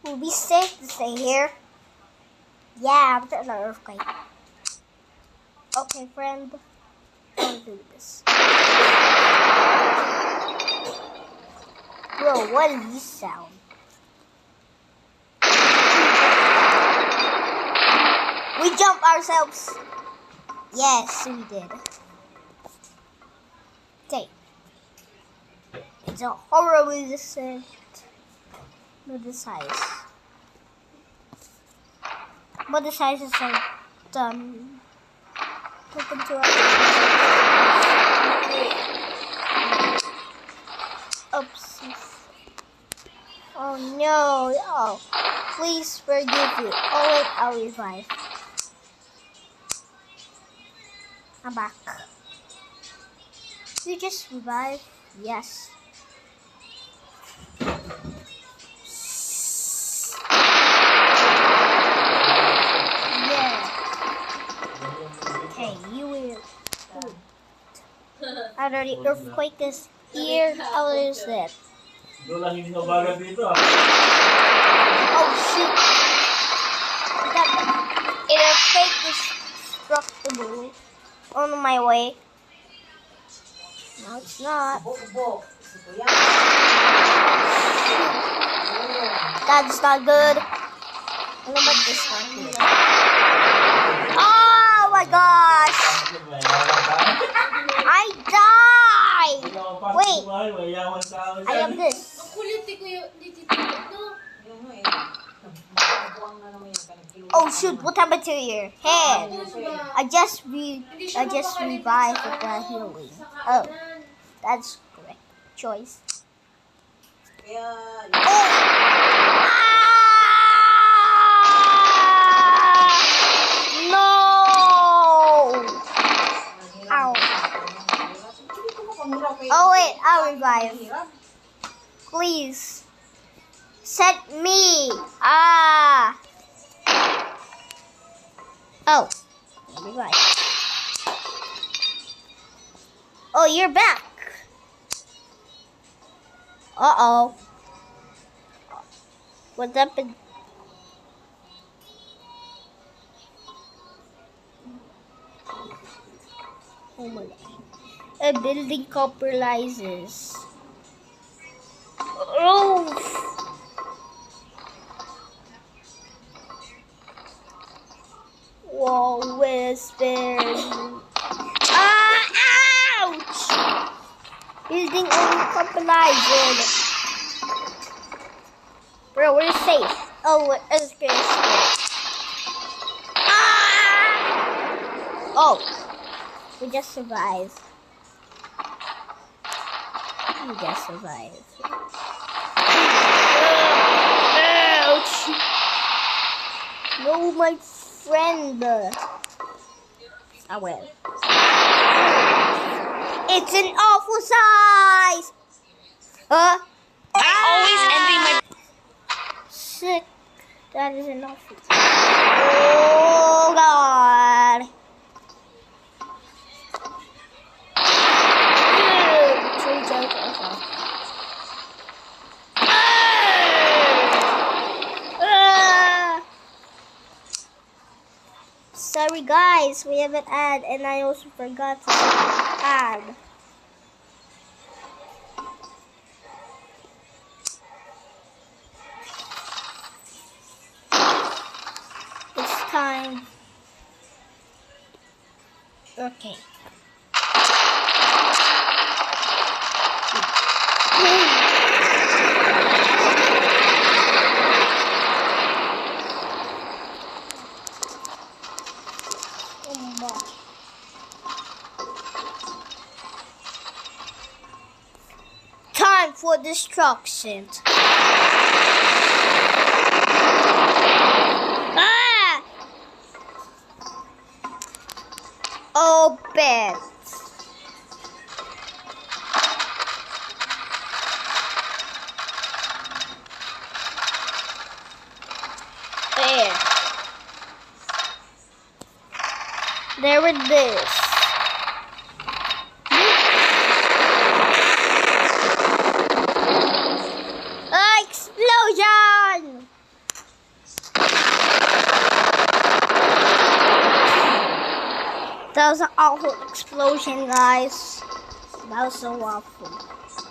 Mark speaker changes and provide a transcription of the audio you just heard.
Speaker 1: Will be safe to stay here. Yeah, after an earthquake. Okay, friend. I'll do this. Bro, what is this sound? We jump ourselves. Yes, we did. Okay. It's a horrible descent. Not the size. But the sizes are done. Welcome to our oops. Oh no. Oh, please forgive you. Oh wait, I'll revive. I'm back. You just revive? Yes. After the earthquake is here, I'll lose it. Oh shoot! That earthquake is struck the bull on my way. No, it's not. That's not good. What about this one? Oh my gosh! I died! Wait! I have this. Oh shoot, what happened to your head? I just revived with the healing. Oh, that's correct choice. Oh wait, I'll revive. Please. Set me. Ah. Oh. Revive. Oh, you're back. Uh-oh. What happened? Oh my gosh. A building compromises. Oh! Whoa, whispers. Ah! Ouch! Building only compromises. Bro, we're safe. Oh, we're safe. Ah! Oh, we just survived. You just survived. Ouch! No, my friend. I will. It's an awful size.
Speaker 2: I always envy my.
Speaker 1: Sick. That is an awful size. Oh God. Sorry guys, we have an ad and I also forgot to add. It's time. Okay. Time for destruction. Ah! Open. There it is. Explosion! That was an awful explosion, guys. That was so awful.